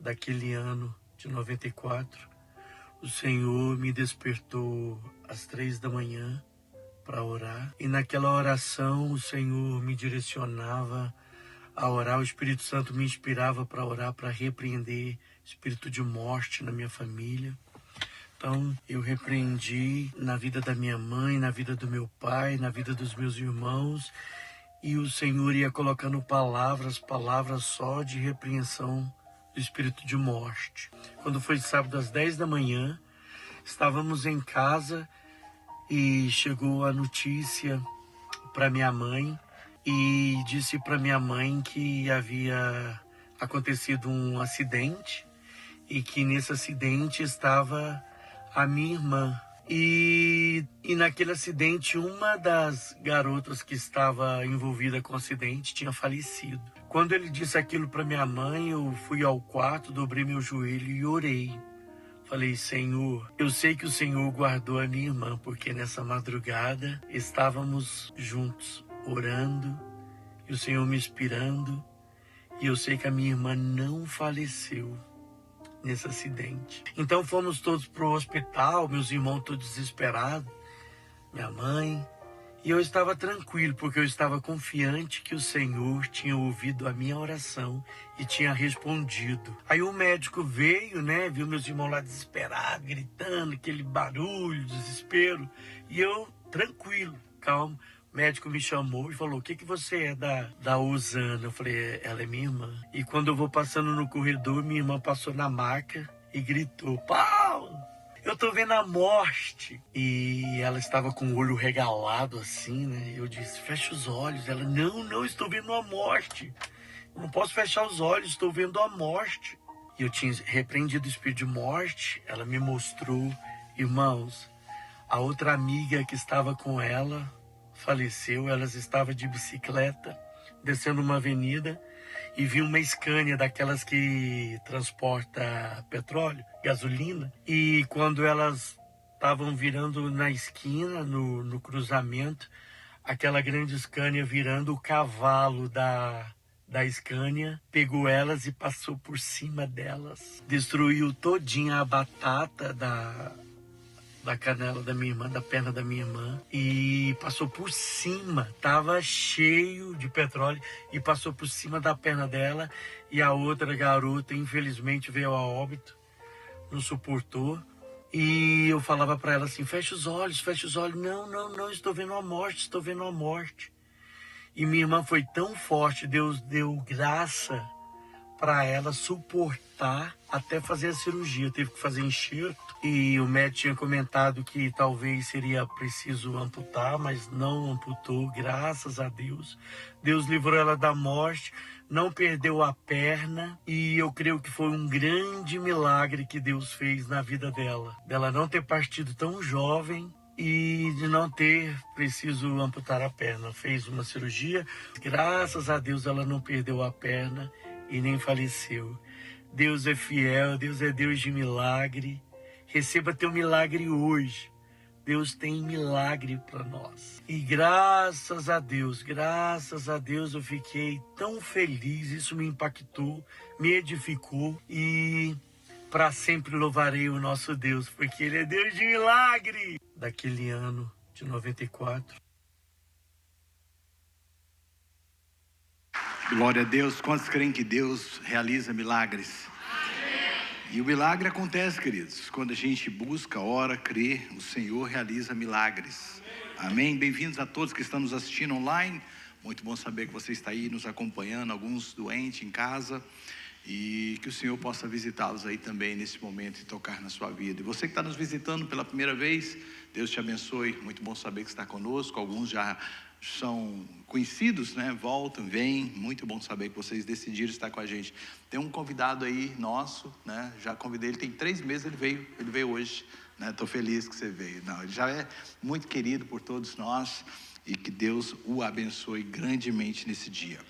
daquele ano de 94, o Senhor me despertou às 3 da manhã para orar. E naquela oração o Senhor me direcionava a orar. O Espírito Santo me inspirava para orar, para repreender espírito de morte na minha família. Então eu repreendi na vida da minha mãe, na vida do meu pai, na vida dos meus irmãos. E o Senhor ia colocando palavras só de repreensão do espírito de morte. Quando foi sábado às 10 da manhã, estávamos em casa e chegou a notícia para minha mãe e disse para minha mãe que havia acontecido um acidente e que nesse acidente estava a minha irmã. E naquele acidente, uma das garotas que estava envolvida com o acidente tinha falecido. Quando ele disse aquilo para minha mãe, eu fui ao quarto, dobrei meu joelho e orei. Falei, Senhor, eu sei que o Senhor guardou a minha irmã, porque nessa madrugada estávamos juntos, orando, e o Senhor me inspirando, e eu sei que a minha irmã não faleceu nesse acidente. Então fomos todos pro hospital, meus irmãos todos desesperados, minha mãe, e eu estava tranquilo, porque eu estava confiante que o Senhor tinha ouvido a minha oração e tinha respondido. Aí o médico veio, viu meus irmãos lá desesperados, gritando, aquele barulho, desespero, e eu tranquilo, calmo. O médico me chamou e falou, o que você é da Osana? Eu falei, ela é minha irmã. E quando eu vou passando no corredor, minha irmã passou na maca e gritou, Paulo, eu tô vendo a morte. E ela estava com o olho regalado assim, Eu disse, fecha os olhos. Ela, não, estou vendo a morte. Eu não posso fechar os olhos, estou vendo a morte. E eu tinha repreendido o espírito de morte. Ela me mostrou, irmãos, a outra amiga que estava com ela faleceu. Elas estavam de bicicleta, descendo uma avenida, e vi uma Scania, daquelas que transporta petróleo, gasolina. E quando elas estavam virando na esquina, no cruzamento, aquela grande Scania virando, o cavalo da Scania pegou elas e passou por cima delas. Destruiu todinha a batata da canela da minha irmã, da perna da minha irmã, e passou por cima, tava cheio de petróleo, e passou por cima da perna dela, e a outra garota, infelizmente, veio a óbito, não suportou, e eu falava para ela assim, fecha os olhos, não, estou vendo a morte, e minha irmã foi tão forte, Deus deu graça para ela suportar até fazer a cirurgia. Teve que fazer enxerto e o médico tinha comentado que talvez seria preciso amputar, mas não amputou, graças a Deus. Deus livrou ela da morte, não perdeu a perna, e eu creio que foi um grande milagre que Deus fez na vida dela não ter partido tão jovem e de não ter preciso amputar a perna. Fez uma cirurgia, graças a Deus ela não perdeu a perna e nem faleceu. Deus é fiel, Deus é Deus de milagre. Receba teu milagre hoje. Deus tem milagre para nós. E graças a Deus eu fiquei tão feliz, isso me impactou, me edificou, e para sempre louvarei o nosso Deus, porque Ele é Deus de milagre. Daquele ano de 94. Glória a Deus. Quantos creem que Deus realiza milagres? Amém. E o milagre acontece, queridos, quando a gente busca, ora, crê, o Senhor realiza milagres. Amém. Bem-vindos a todos que estão nos assistindo online. Muito bom saber que você está aí nos acompanhando, alguns doentes em casa, e que o Senhor possa visitá-los aí também nesse momento e tocar na sua vida. E você que está nos visitando pela primeira vez, Deus te abençoe. Muito bom saber que está conosco. Alguns já são conhecidos, voltam, vêm. Muito bom saber que vocês decidiram estar com a gente. Tem um convidado aí nosso, já convidei, ele tem 3 meses, ele veio hoje, estou feliz que você veio. Ele já é muito querido por todos nós, e que Deus o abençoe grandemente nesse dia.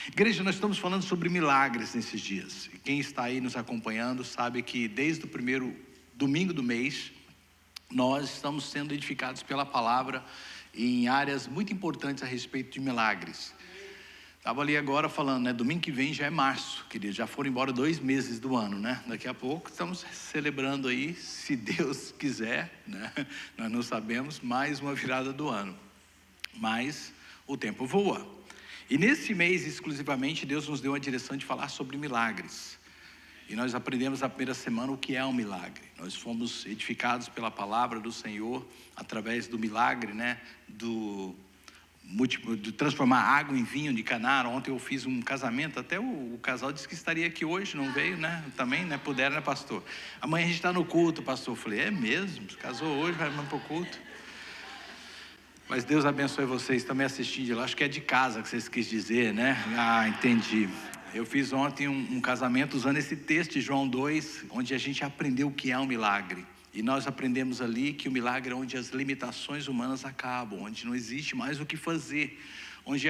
Igreja, nós estamos falando sobre milagres nesses dias, e quem está aí nos acompanhando sabe que desde o primeiro domingo do mês, nós estamos sendo edificados pela palavra em áreas muito importantes a respeito de milagres. Estava ali agora falando, né? Domingo que vem já é março, querido. Já foram embora 2 meses do ano, né? Daqui a pouco estamos celebrando aí, se Deus quiser, né? Nós não sabemos, mais uma virada do ano. Mas o tempo voa. E nesse mês, exclusivamente, Deus nos deu a direção de falar sobre milagres. E nós aprendemos na primeira semana o que é um milagre. Nós fomos edificados pela palavra do Senhor, através do milagre, né? De transformar água em vinho de Caná. Ontem eu fiz um casamento, até o casal disse que estaria aqui hoje, não veio, né? Também, né? Puderam, né, pastor? Amanhã a gente está no culto, pastor. Eu falei, é mesmo? Casou hoje, vai para o culto. Mas Deus abençoe vocês também assistindo de lá. Acho que é de casa que vocês quis dizer, né? Ah, entendi. Eu fiz ontem um casamento usando esse texto de João 2, onde a gente aprendeu o que é um milagre. E nós aprendemos ali que o milagre é onde as limitações humanas acabam, onde não existe mais o que fazer, onde,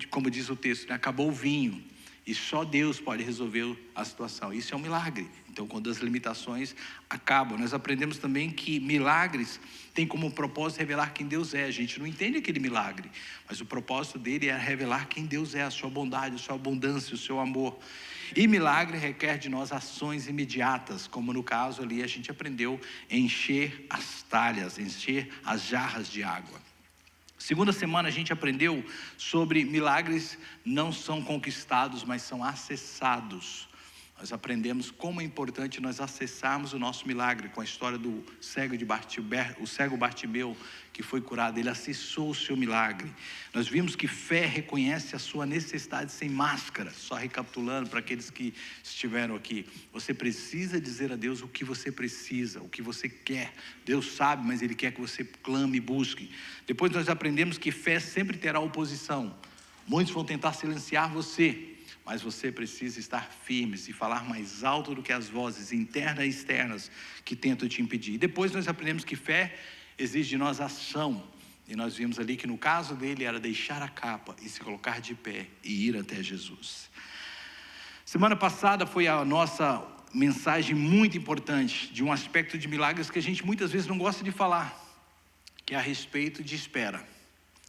como diz o texto, né, acabou o vinho, e só Deus pode resolver a situação. Isso é um milagre. Então, quando as limitações acabam, nós aprendemos também que milagres têm como propósito revelar quem Deus é. A gente não entende aquele milagre, mas o propósito dele é revelar quem Deus é, a sua bondade, a sua abundância, o seu amor. E milagre requer de nós ações imediatas, como no caso ali a gente aprendeu a encher as talhas, encher as jarras de água. Segunda semana a gente aprendeu sobre milagres não são conquistados, mas são acessados. Nós aprendemos como é importante nós acessarmos o nosso milagre, com a história do cego Bartimeu, que foi curado. Ele acessou o seu milagre. Nós vimos que fé reconhece a sua necessidade sem máscara. Só recapitulando para aqueles que estiveram aqui, você precisa dizer a Deus o que você precisa, o que você quer. Deus sabe, mas Ele quer que você clame e busque. Depois nós aprendemos que fé sempre terá oposição. Muitos vão tentar silenciar você, mas você precisa estar firme e falar mais alto do que as vozes internas e externas que tentam te impedir. E depois nós aprendemos que fé exige de nós ação. E nós vimos ali que no caso dele era deixar a capa e se colocar de pé e ir até Jesus. Semana passada foi a nossa mensagem muito importante de um aspecto de milagres que a gente muitas vezes não gosta de falar, que é a respeito de espera.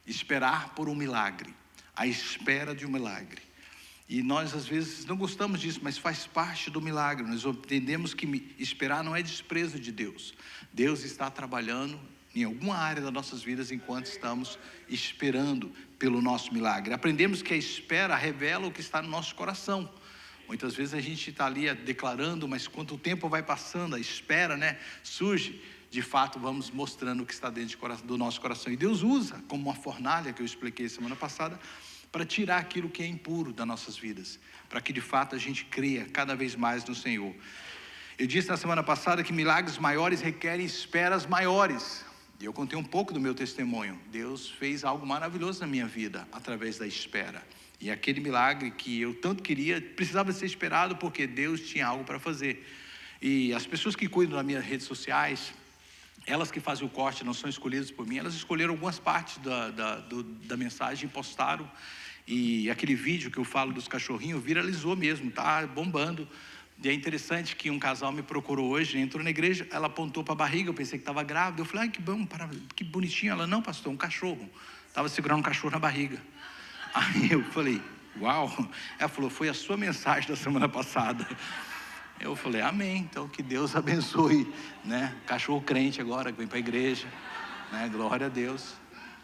Esperar por um milagre. A espera de um milagre. E nós às vezes não gostamos disso, mas faz parte do milagre. Nós entendemos que esperar não é desprezo de Deus. Deus está trabalhando em alguma área das nossas vidas enquanto estamos esperando pelo nosso milagre. Aprendemos que a espera revela o que está no nosso coração. Muitas vezes a gente está ali declarando, mas quanto o tempo vai passando, a espera, né, surge. De fato, vamos mostrando o que está dentro do nosso coração. E Deus usa como uma fornalha, que eu expliquei semana passada, para tirar aquilo que é impuro das nossas vidas, para que de fato a gente creia cada vez mais no Senhor. Eu disse na semana passada que milagres maiores requerem esperas maiores, e eu contei um pouco do meu testemunho. Deus fez algo maravilhoso na minha vida, através da espera, e aquele milagre que eu tanto queria, precisava ser esperado, porque Deus tinha algo para fazer. E as pessoas que cuidam das minhas redes sociais, elas que fazem o corte, não são escolhidas por mim, elas escolheram algumas partes da mensagem e postaram. E aquele vídeo que eu falo dos cachorrinhos viralizou mesmo, tá bombando. E é interessante que um casal me procurou hoje, entrou na igreja, ela apontou para a barriga, eu pensei que estava grávida. Eu falei, ai, que bom, que bonitinho. Ela, não, pastor, um cachorro. Estava segurando um cachorro na barriga. Aí eu falei, uau. Ela falou, foi a sua mensagem da semana passada. Eu falei, amém, então que Deus abençoe, né? Cachorro crente agora, que vem para a igreja, né? Glória a Deus.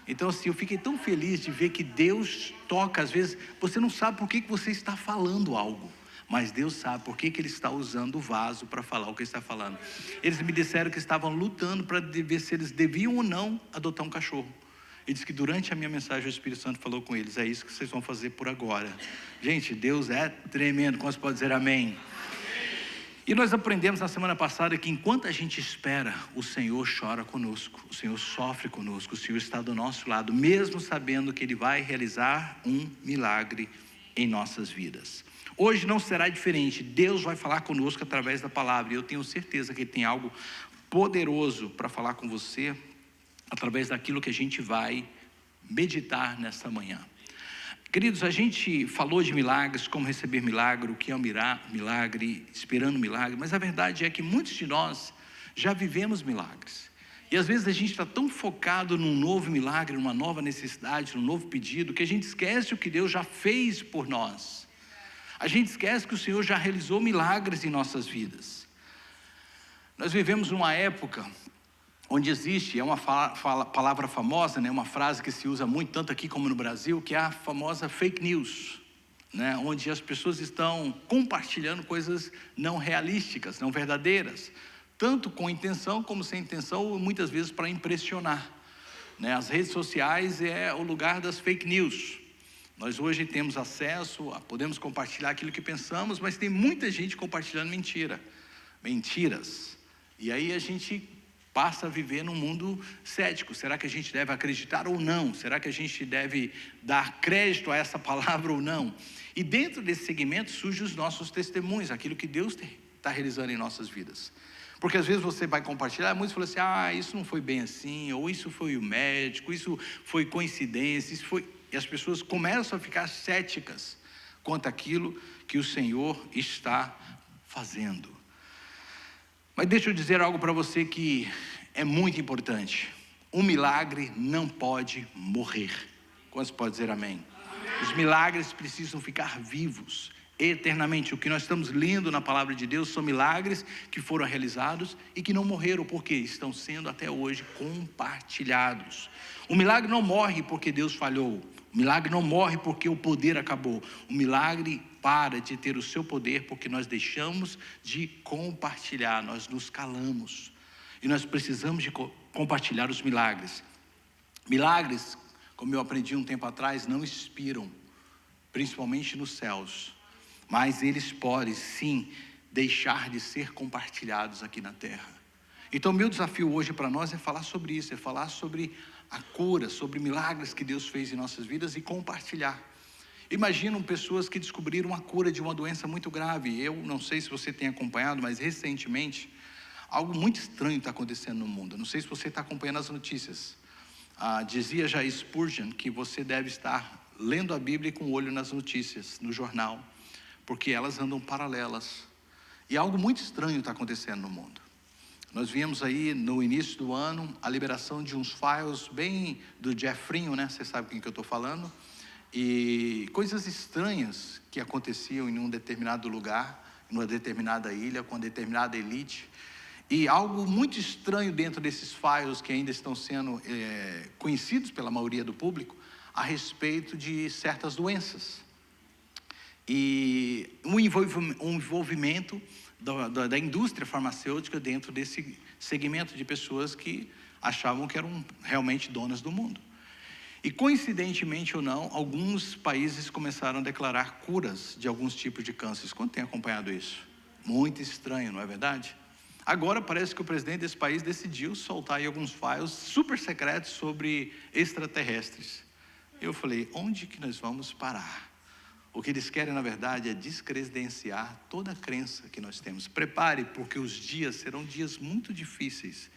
Então assim, eu fiquei tão feliz de ver que Deus toca. Às vezes você não sabe por que você está falando algo, mas Deus sabe por que Ele está usando o vaso para falar o que Ele está falando. Eles me disseram que estavam lutando para ver se eles deviam ou não adotar um cachorro. Ele disse que durante a minha mensagem o Espírito Santo falou com eles, é isso que vocês vão fazer por agora. Gente, Deus é tremendo. Como você pode dizer amém? E nós aprendemos na semana passada que enquanto a gente espera, o Senhor chora conosco, o Senhor sofre conosco, o Senhor está do nosso lado, mesmo sabendo que Ele vai realizar um milagre em nossas vidas. Hoje não será diferente. Deus vai falar conosco através da palavra, e eu tenho certeza que Ele tem algo poderoso para falar com você, através daquilo que a gente vai meditar nessa manhã. Queridos, a gente falou de milagres, como receber milagre, o que é um milagre, esperando milagre, mas a verdade é que muitos de nós já vivemos milagres. E às vezes a gente está tão focado num novo milagre, numa nova necessidade, num novo pedido, que a gente esquece o que Deus já fez por nós. A gente esquece que o Senhor já realizou milagres em nossas vidas. Nós vivemos numa época onde existe, é uma palavra famosa, né, uma frase que se usa muito, tanto aqui como no Brasil, que é a famosa fake news, né, onde as pessoas estão compartilhando coisas não realísticas, não verdadeiras, tanto com intenção como sem intenção, muitas vezes para impressionar, né? As redes sociais é o lugar das fake news. Nós hoje temos acesso, podemos compartilhar aquilo que pensamos, mas tem muita gente compartilhando mentiras. E aí a gente passa a viver num mundo cético. Será que a gente deve acreditar ou não? Será que a gente deve dar crédito a essa palavra ou não? E dentro desse segmento surgem os nossos testemunhos, aquilo que Deus está realizando em nossas vidas. Porque às vezes você vai compartilhar, muitos falam assim, isso não foi bem assim, ou isso foi o médico, isso foi coincidência, isso foi... E as pessoas começam a ficar céticas quanto àquilo que o Senhor está fazendo. Mas deixa eu dizer algo para você que é muito importante. Um milagre não pode morrer. Quantos podem dizer amém? Os milagres precisam ficar vivos eternamente. O que nós estamos lendo na palavra de Deus são milagres que foram realizados e que não morreram, porque estão sendo até hoje compartilhados. O milagre não morre porque Deus falhou. O milagre não morre porque o poder acabou. O milagre para de ter o seu poder porque nós deixamos de compartilhar, nós nos calamos. E nós precisamos de compartilhar os milagres. Milagres, como eu aprendi um tempo atrás, não expiram, principalmente nos céus. Mas eles podem, sim, deixar de ser compartilhados aqui na terra. Então, meu desafio hoje para nós é falar sobre isso, é falar sobre a cura, sobre milagres que Deus fez em nossas vidas e compartilhar. Imaginam pessoas que descobriram a cura de uma doença muito grave. Eu não sei se você tem acompanhado, mas recentemente, algo muito estranho está acontecendo no mundo. Não sei se você está acompanhando as notícias. Dizia já Spurgeon que você deve estar lendo a Bíblia com o olho nas notícias, no jornal, porque elas andam paralelas. E algo muito estranho está acontecendo no mundo. Nós vimos aí no início do ano a liberação de uns files bem do Jeffrinho, né? Você sabe com quem que eu estou falando. E coisas estranhas que aconteciam em um determinado lugar, em uma determinada ilha, com uma determinada elite. E algo muito estranho dentro desses files que ainda estão sendo conhecidos pela maioria do público, a respeito de certas doenças. E um envolvimento da indústria farmacêutica dentro desse segmento de pessoas que achavam que eram realmente donas do mundo. E coincidentemente ou não, alguns países começaram a declarar curas de alguns tipos de cânceres. Quanto tem acompanhado isso? Muito estranho, não é verdade? Agora parece que o presidente desse país decidiu soltar aí alguns files super secretos sobre extraterrestres. Eu falei, onde que nós vamos parar? O que eles querem, na verdade, é descredenciar toda a crença que nós temos. Prepare, porque os dias serão dias muito difíceis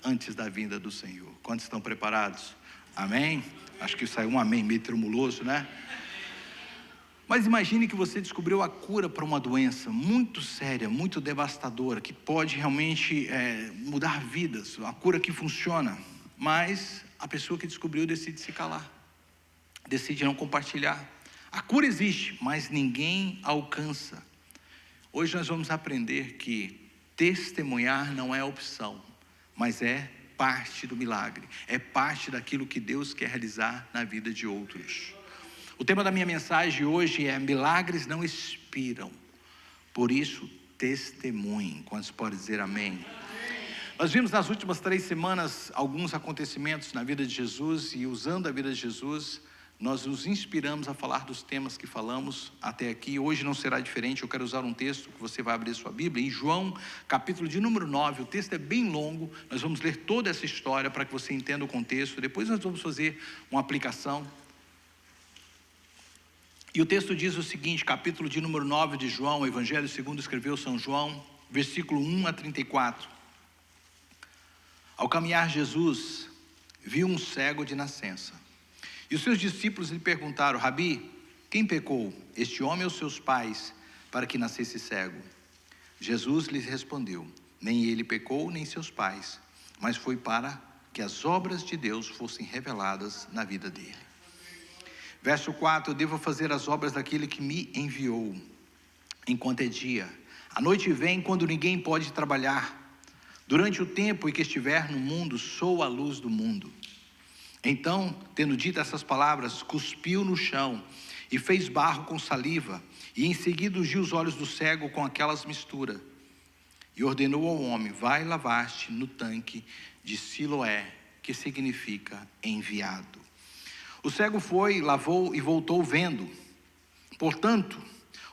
antes da vinda do Senhor. Quantos estão preparados? Amém? Acho que saiu um amém meio tremuloso, né? Mas imagine que você descobriu a cura para uma doença muito séria, muito devastadora, que pode realmente mudar vidas, uma cura que funciona. Mas a pessoa que descobriu decide se calar, decide não compartilhar. A cura existe, mas ninguém alcança. Hoje nós vamos aprender que testemunhar não é opção, mas é parte do milagre, é parte daquilo que Deus quer realizar na vida de outros. O tema da minha mensagem hoje é: milagres não expiram, por isso testemunhem. Quantos podem dizer amém? Nós vimos nas últimas 3 semanas alguns acontecimentos na vida de Jesus, e usando a vida de Jesus, nós nos inspiramos a falar dos temas que falamos até aqui. Hoje não será diferente. Eu quero usar um texto que você vai abrir sua Bíblia, em João, capítulo de número 9. O texto é bem longo, nós vamos ler toda essa história para que você entenda o contexto. Depois nós vamos fazer uma aplicação. E o texto diz o seguinte, capítulo de número 9 de João, o Evangelho segundo escreveu São João, versículo 1 a 34. Ao caminhar Jesus, viu um cego de nascença. E os seus discípulos lhe perguntaram: Rabi, quem pecou, este homem ou seus pais, para que nascesse cego? Jesus lhes respondeu: nem ele pecou, nem seus pais. mas foi para que as obras de Deus fossem reveladas na vida dele. Verso 4: eu devo fazer as obras daquele que me enviou, enquanto é dia. A noite vem quando ninguém pode trabalhar. Durante o tempo em que estiver no mundo, sou a luz do mundo. Então, tendo dito essas palavras, cuspiu no chão e fez barro com saliva, e em seguida ungiu os olhos do cego com aquelas misturas. E ordenou ao homem: vai lavar-te no tanque de Siloé, que significa enviado. O cego foi, lavou e voltou vendo. Portanto,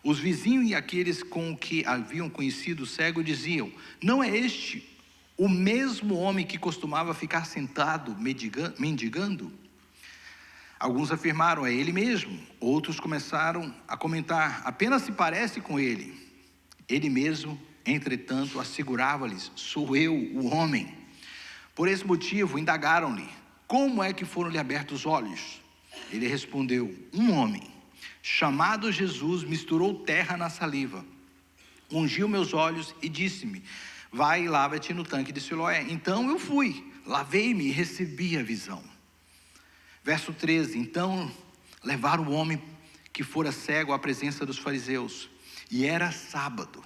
os vizinhos e aqueles com que haviam conhecido o cego diziam: não é este o mesmo homem que costumava ficar sentado mendigando? Alguns afirmaram: é ele mesmo. Outros começaram a comentar: apenas se parece com ele. Ele mesmo, entretanto, assegurava-lhes: sou eu, o homem. Por esse motivo, indagaram-lhe: como é que foram-lhe abertos os olhos? Ele respondeu: um homem, chamado Jesus, misturou terra na saliva, ungiu meus olhos e disse-me: vai e lava-te no tanque de Siloé. Então eu fui, lavei-me e recebi a visão. Verso 13: então levaram o homem que fora cego à presença dos fariseus, e era sábado,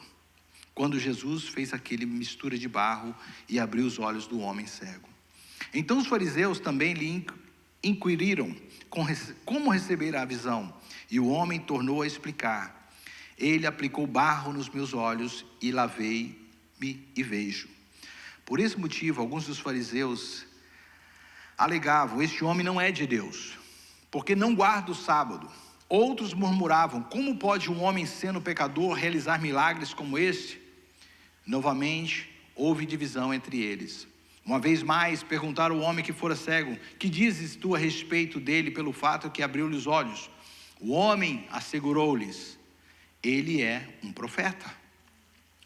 quando Jesus fez aquele mistura de barro e abriu os olhos do homem cego. Então os fariseus também lhe inquiriram como receber a visão, e o homem tornou a explicar: ele aplicou barro nos meus olhos e lavei-me e vejo. Por esse motivo, alguns dos fariseus alegavam: este homem não é de Deus, porque não guarda o sábado. Outros murmuravam: como pode um homem, sendo pecador, realizar milagres como este? Novamente houve divisão entre eles. Uma vez mais perguntaram ao homem que fora cego: que dizes tu a respeito dele pelo fato que abriu-lhe os olhos? O homem assegurou-lhes: ele é um profeta.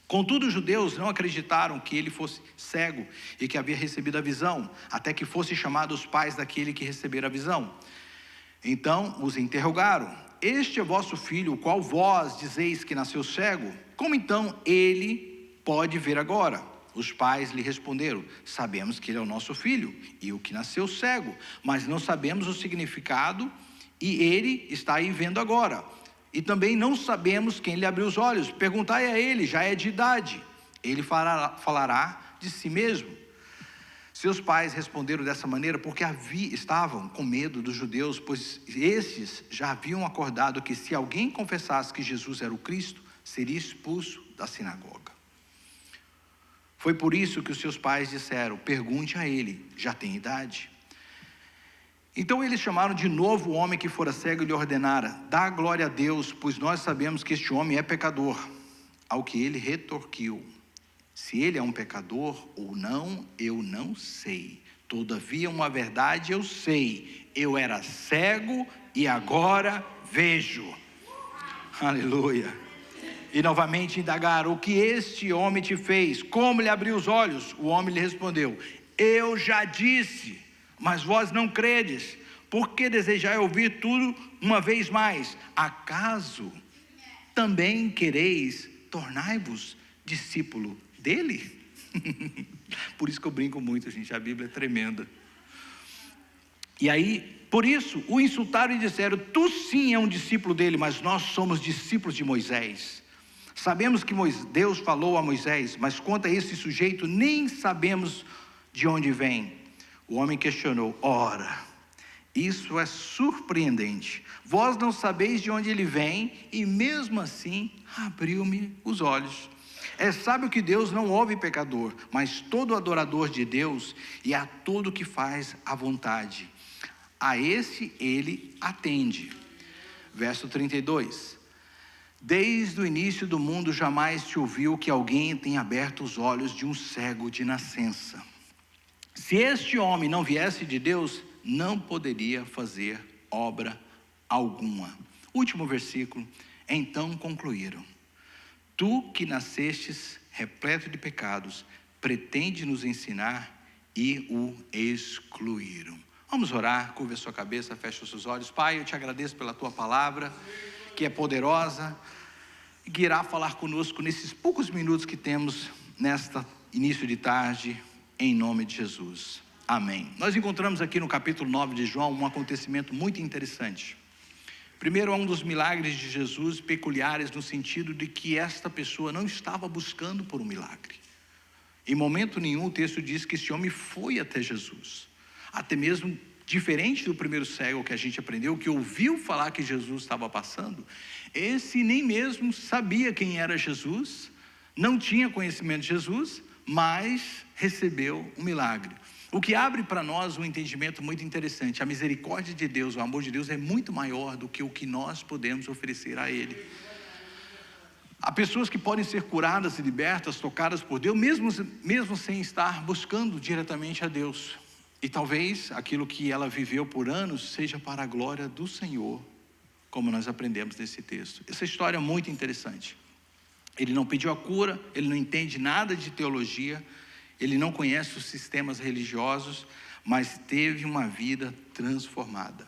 Contudo, os judeus não acreditaram que ele fosse cego e que havia recebido a visão, até que fosse chamado os pais daquele que recebera a visão. Então os interrogaram: este é vosso filho, o qual vós dizeis que nasceu cego? Como então ele pode ver agora? Os pais lhe responderam: sabemos que ele é o nosso filho e o que nasceu cego, mas não sabemos o significado, e ele está aí vendo agora. E também não sabemos quem lhe abriu os olhos. Perguntai a ele, já é de idade. Ele falará de si mesmo. Seus pais responderam dessa maneira porque estavam com medo dos judeus, pois estes já haviam acordado que se alguém confessasse que Jesus era o Cristo, seria expulso da sinagoga. Foi por isso que os seus pais disseram: pergunte a ele, já tem idade. Então eles chamaram de novo o homem que fora cego e lhe ordenara: dá glória a Deus, pois nós sabemos que este homem é pecador. Ao que ele retorquiu: se ele é um pecador ou não, eu não sei. Todavia uma verdade eu sei: eu era cego e agora vejo. Aleluia. E novamente indagaram: o que este homem te fez? Como lhe abriu os olhos? O homem lhe respondeu: eu já disse, mas vós não credes. Por que desejai ouvir tudo uma vez mais? Acaso também quereis tornar-vos discípulo dele? Por isso que eu brinco muito, gente, a Bíblia é tremenda. E aí, por isso, o insultaram e disseram: tu sim é um discípulo dele, mas nós somos discípulos de Moisés. Sabemos que Deus falou a Moisés, mas quanto a esse sujeito, nem sabemos de onde vem. O homem questionou: ora, isso é surpreendente. Vós não sabeis de onde ele vem, e mesmo assim abriu-me os olhos. É sábio que Deus não ouve pecador, mas todo adorador de Deus e a todo que faz a vontade, a esse ele atende. Verso 32: desde o início do mundo jamais se ouviu que alguém tenha aberto os olhos de um cego de nascença. Se este homem não viesse de Deus, não poderia fazer obra alguma. Último versículo: então concluíram: tu que nascestes repleto de pecados, pretende nos ensinar, e o excluíram. Vamos orar, curva a sua cabeça, fecha os seus olhos. Pai, eu te agradeço pela tua palavra, que é poderosa, e que irá falar conosco nesses poucos minutos que temos nesta início de tarde, em nome de Jesus. Amém. Nós encontramos aqui no capítulo 9 de João um acontecimento muito interessante. Primeiro, é um dos milagres de Jesus peculiares no sentido de que esta pessoa não estava buscando por um milagre. Em momento nenhum o texto diz que esse homem foi até Jesus. Até mesmo diferente do primeiro cego que a gente aprendeu, que ouviu falar que Jesus estava passando, esse nem mesmo sabia quem era Jesus, não tinha conhecimento de Jesus, mas recebeu um milagre. O que abre para nós um entendimento muito interessante. A misericórdia de Deus, o amor de Deus é muito maior do que o que nós podemos oferecer a Ele. Há pessoas que podem ser curadas e libertas, tocadas por Deus, mesmo sem estar buscando diretamente a Deus. E talvez aquilo que ela viveu por anos seja para a glória do Senhor, como nós aprendemos nesse texto. Essa história é muito interessante. Ele não pediu a cura, ele não entende nada de teologia, ele não conhece os sistemas religiosos, mas teve uma vida transformada.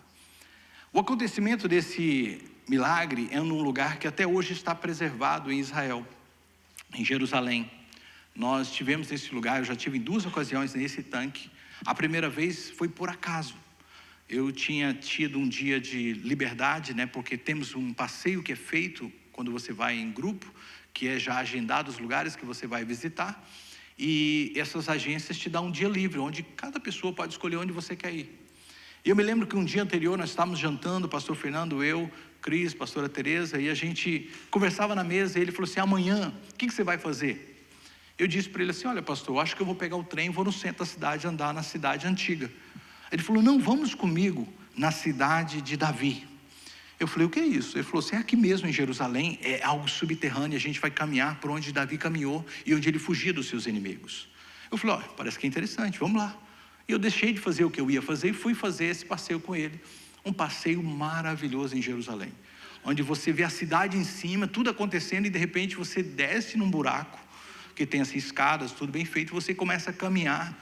O acontecimento desse milagre é num lugar que até hoje está preservado em Israel, em Jerusalém. Nós tivemos esse lugar, eu já tive em 2 ocasiões nesse tanque. A primeira vez foi por acaso. Eu tinha tido um dia de liberdade, porque temos um passeio que é feito quando você vai em grupo, que é já agendado os lugares que você vai visitar. E essas agências te dão um dia livre, onde cada pessoa pode escolher onde você quer ir. E eu me lembro que um dia anterior nós estávamos jantando, o pastor Fernando, eu, Cris, pastora Tereza, e a gente conversava na mesa, e ele falou assim: amanhã, o que você vai fazer? Eu disse para ele assim: olha pastor, eu acho que eu vou pegar o trem, vou no centro da cidade, andar na cidade antiga. Ele falou: não, vamos comigo na cidade de Davi. Eu falei: o que é isso? Ele falou assim: aqui mesmo em Jerusalém, é algo subterrâneo, a gente vai caminhar por onde Davi caminhou e onde ele fugia dos seus inimigos. Eu falei: olha, parece que é interessante, vamos lá. E eu deixei de fazer o que eu ia fazer e fui fazer esse passeio com ele. Um passeio maravilhoso em Jerusalém, onde você vê a cidade em cima, tudo acontecendo, e de repente você desce num buraco, que tem assim escadas, tudo bem feito, você começa a caminhar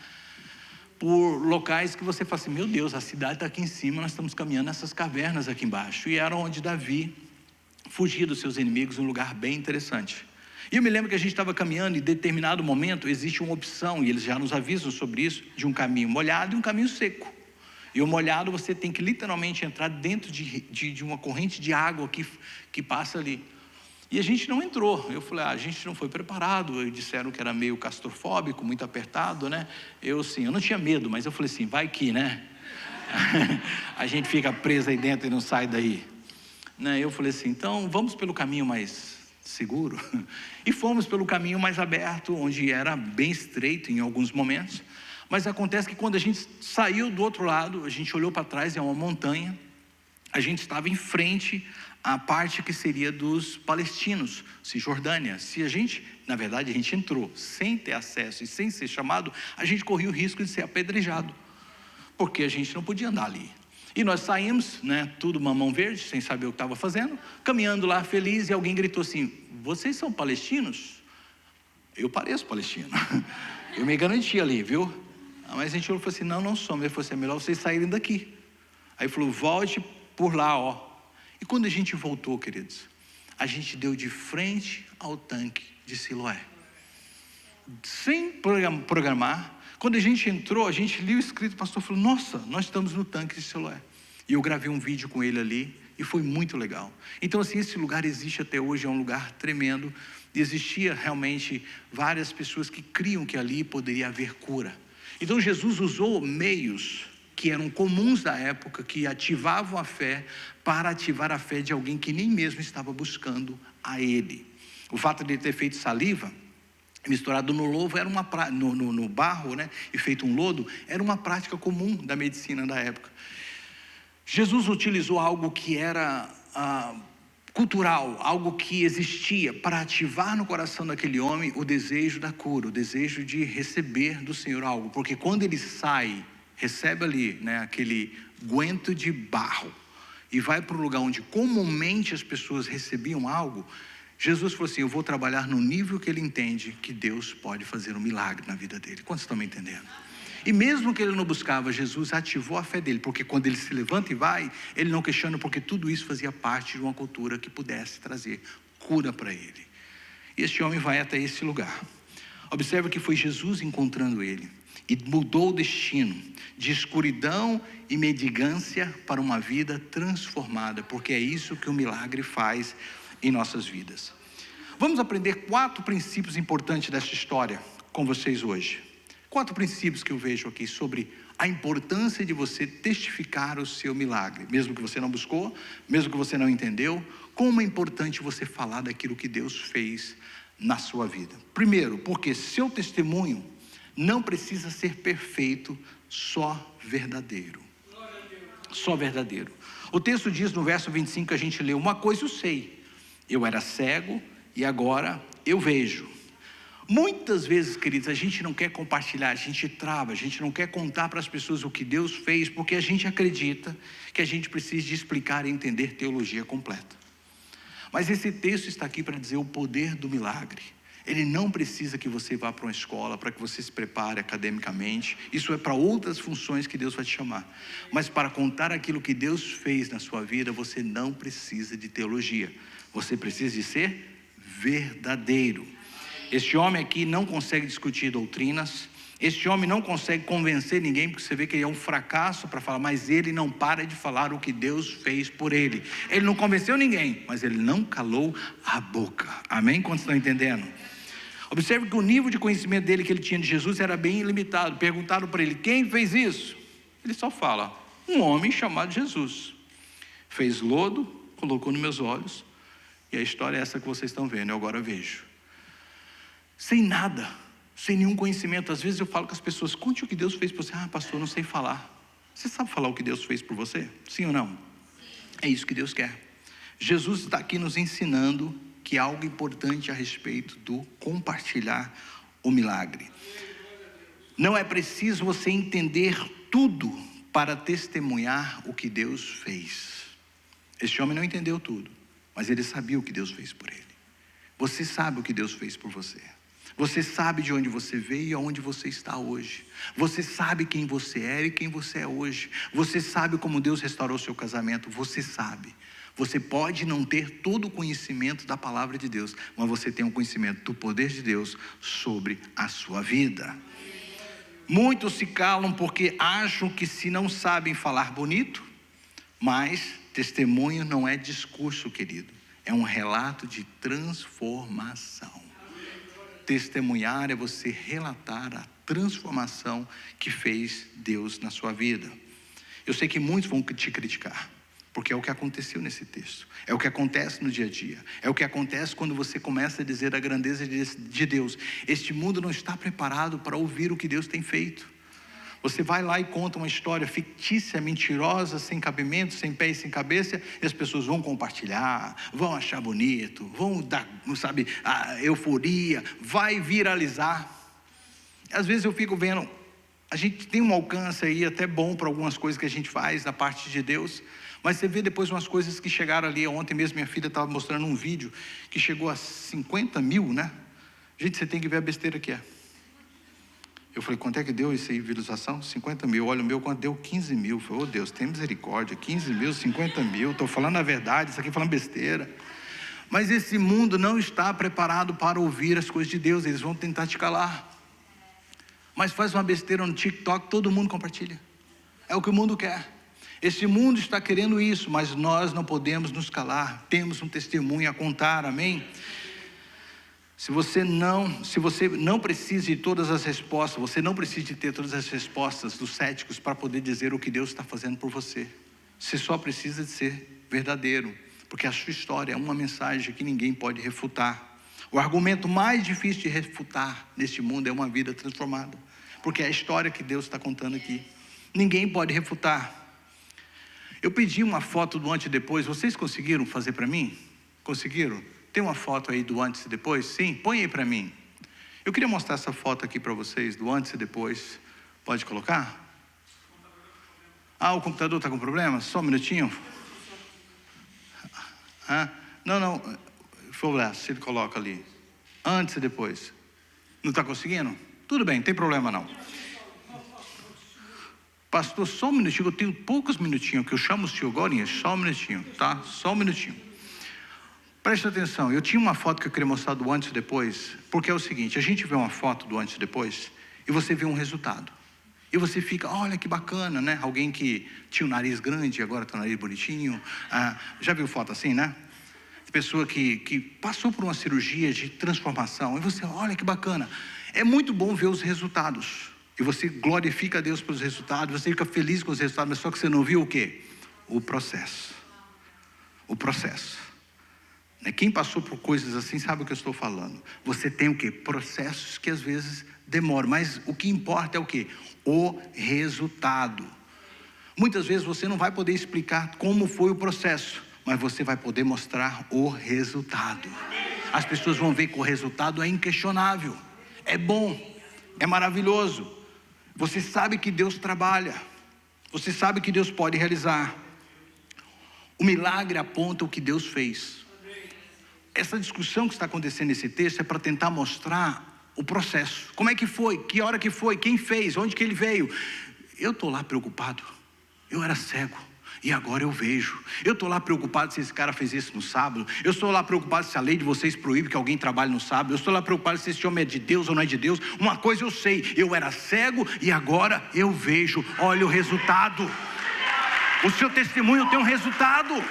por locais que você fala assim: meu Deus, a cidade está aqui em cima, nós estamos caminhando nessas cavernas aqui embaixo. E era onde Davi fugia dos seus inimigos, um lugar bem interessante. E eu me lembro que a gente estava caminhando, e em determinado momento existe uma opção, e eles já nos avisam sobre isso, de um caminho molhado e um caminho seco. E o molhado você tem que literalmente entrar dentro de uma corrente de água que passa ali. E a gente não entrou. Eu falei: a gente não foi preparado. Disseram que era meio claustrofóbico, muito apertado, Eu não tinha medo, mas eu falei assim: vai que, a gente fica preso aí dentro e não sai daí. Eu falei assim: então vamos pelo caminho mais seguro. E fomos pelo caminho mais aberto, onde era bem estreito em alguns momentos. Mas acontece que quando a gente saiu do outro lado, a gente olhou para trás, é uma montanha. A gente estava em frente à parte que seria dos palestinos, Cisjordânia. Na verdade a gente entrou sem ter acesso e sem ser chamado, a gente corria o risco de ser apedrejado, porque a gente não podia andar ali. E nós saímos, tudo mamão verde, sem saber o que estava fazendo, caminhando lá feliz, e alguém gritou assim: vocês são palestinos? Eu pareço palestino. Eu me garanti ali, viu? Mas a gente falou assim: não somos. Ele falou assim: é melhor vocês saírem daqui. Aí falou: volte por lá, E quando a gente voltou, queridos, a gente deu de frente ao tanque de Siloé, sem programar. Quando a gente entrou, a gente lia o escrito, o pastor falou: nossa, nós estamos no tanque de Siloé. E eu gravei um vídeo com ele ali, e foi muito legal. Então assim, esse lugar existe até hoje, é um lugar tremendo. E existia realmente várias pessoas que criam que ali poderia haver cura. Então Jesus usou meios que eram comuns da época, que ativavam a fé, para ativar a fé de alguém que nem mesmo estava buscando a ele. O fato de ele ter feito saliva misturado no lodo, era no barro, e feito um lodo, era uma prática comum da medicina da época. Jesus utilizou algo que era cultural, algo que existia, para ativar no coração daquele homem o desejo da cura, o desejo de receber do Senhor algo. Porque quando ele sai, recebe ali, aquele guento de barro, e vai para um lugar onde comumente as pessoas recebiam algo, Jesus falou assim: eu vou trabalhar no nível que ele entende que Deus pode fazer um milagre na vida dele. Quantos estão me entendendo? E mesmo que ele não buscava, Jesus ativou a fé dele, porque quando ele se levanta e vai, ele não questiona, porque tudo isso fazia parte de uma cultura que pudesse trazer cura para ele. E este homem vai até esse lugar. Observe que foi Jesus encontrando ele. e mudou o destino de escuridão e mendigância para uma vida transformada, porque é isso que o milagre faz em nossas vidas. Vamos aprender 4 princípios importantes dessa história com vocês hoje. 4 princípios que eu vejo aqui sobre a importância de você testificar o seu milagre, mesmo que você não buscou, mesmo que você não entendeu, como é importante você falar daquilo que Deus fez na sua vida. Primeiro, porque seu testemunho não precisa ser perfeito, só verdadeiro. Só verdadeiro. O texto diz no verso 25 que a gente leu: uma coisa eu sei, eu era cego e agora eu vejo. Muitas vezes, queridos, a gente não quer compartilhar, a gente trava, a gente não quer contar para as pessoas o que Deus fez, porque a gente acredita que a gente precisa de explicar e entender teologia completa. Mas esse texto está aqui para dizer o poder do milagre. Ele não precisa que você vá para uma escola, para que você se prepare academicamente. Isso é para outras funções que Deus vai te chamar. Mas para contar aquilo que Deus fez na sua vida, você não precisa de teologia. Você precisa de ser verdadeiro. Este homem aqui não consegue discutir doutrinas. Este homem não consegue convencer ninguém, porque você vê que ele é um fracasso para falar, mas ele não para de falar o que Deus fez por ele. Ele não convenceu ninguém, mas ele não calou a boca. Amém? Quantos estão entendendo? Observe que o nível de conhecimento dele que ele tinha de Jesus era bem ilimitado. Perguntaram para ele: quem fez isso? Ele só fala: um homem chamado Jesus. Fez lodo, colocou nos meus olhos, e a história é essa que vocês estão vendo, eu agora vejo. Sem nada, sem nenhum conhecimento. Às vezes eu falo com as pessoas: conte o que Deus fez por você. Ah, pastor, não sei falar. Você sabe falar o que Deus fez por você? Sim ou não? É isso que Deus quer. Jesus está aqui nos ensinando que há algo importante a respeito do compartilhar o milagre. Não é preciso você entender tudo para testemunhar o que Deus fez. Este homem não entendeu tudo, mas ele sabia o que Deus fez por ele. Você sabe o que Deus fez por você. Você sabe de onde você veio e aonde você está hoje. Você sabe quem você era e quem você é hoje. Você sabe como Deus restaurou seu casamento. Você sabe. Você pode não ter todo o conhecimento da palavra de Deus, mas você tem um conhecimento do poder de Deus sobre a sua vida. Muitos se calam porque acham que se não sabem falar bonito, mas testemunho não é discurso, querido. É um relato de transformação. Testemunhar é você relatar a transformação que fez Deus na sua vida. Eu sei que muitos vão te criticar, porque é o que aconteceu nesse texto. É o que acontece no dia a dia. É o que acontece quando você começa a dizer a grandeza de Deus. Este mundo não está preparado para ouvir o que Deus tem feito. Você vai lá e conta uma história fictícia, mentirosa, sem cabimento, sem pé e sem cabeça, e as pessoas vão compartilhar, vão achar bonito, vão dar, sabe, a euforia, vai viralizar. Às vezes eu fico vendo, a gente tem um alcance aí até bom para algumas coisas que a gente faz da parte de Deus, mas você vê depois umas coisas que chegaram ali. Ontem mesmo minha filha estava mostrando um vídeo que chegou a 50 mil, né? Gente, você tem que ver a besteira que é. Eu falei: quanto é que deu isso aí, visualização? 50 mil. Olha, o meu quanto deu? 15 mil. Eu falei: oh Deus, tem misericórdia. 15 mil, 50 mil. Estou falando a verdade, isso aqui falando besteira. Mas esse mundo não está preparado para ouvir as coisas de Deus. Eles vão tentar te calar. Mas faz uma besteira no TikTok, todo mundo compartilha. É o que o mundo quer. Esse mundo está querendo isso, mas nós não podemos nos calar. Temos um testemunho a contar, amém? Se você não precisa de todas as respostas, você não precisa de ter todas as respostas dos céticos para poder dizer o que Deus está fazendo por você. Você só precisa de ser verdadeiro, porque a sua história é uma mensagem que ninguém pode refutar. O argumento mais difícil de refutar neste mundo é uma vida transformada, porque é a história que Deus está contando aqui. Ninguém pode refutar. Eu pedi uma foto do antes e depois. Vocês conseguiram fazer para mim? Conseguiram? Tem uma foto aí do antes e depois? Sim, põe aí para mim. Eu queria mostrar essa foto aqui para vocês, do antes e depois. Pode colocar? Ah, o computador está com problema? Só um minutinho. Ah, não. Vou lá, se ele coloca ali. Antes e depois. Não está conseguindo? Tudo bem, não tem problema não. Pastor, só um minutinho, eu tenho poucos minutinhos, que eu chamo o senhor agora, só um minutinho, tá? Só um minutinho. Preste atenção, eu tinha uma foto que eu queria mostrar do antes e depois, porque é o seguinte: a gente vê uma foto do antes e depois, e você vê um resultado. E você fica, olha que bacana, né? Alguém que tinha um nariz grande, agora tem um nariz bonitinho. Já viu foto assim, né? Pessoa que passou por uma cirurgia de transformação, e você, olha que bacana. É muito bom ver os resultados, e você glorifica a Deus pelos resultados, você fica feliz com os resultados, mas só que você não viu o quê? O processo. O processo. Quem passou por coisas assim sabe o que eu estou falando. Você tem o quê? Processos que às vezes demoram, mas o que importa é o quê? O resultado. Muitas vezes você não vai poder explicar como foi o processo, mas você vai poder mostrar o resultado. As pessoas vão ver que o resultado é inquestionável, é bom, é maravilhoso. Você sabe que Deus trabalha, você sabe que Deus pode realizar. O milagre aponta o que Deus fez. Essa discussão que está acontecendo nesse texto é para tentar mostrar o processo. Como é que foi? Que hora que foi? Quem fez? Onde que ele veio? Eu estou lá preocupado. Eu era cego e agora eu vejo. Eu estou lá preocupado se esse cara fez isso no sábado. Eu estou lá preocupado se a lei de vocês proíbe que alguém trabalhe no sábado. Eu estou lá preocupado se esse homem é de Deus ou não é de Deus. Uma coisa eu sei, eu era cego e agora eu vejo. Olha o resultado. O seu testemunho tem um resultado.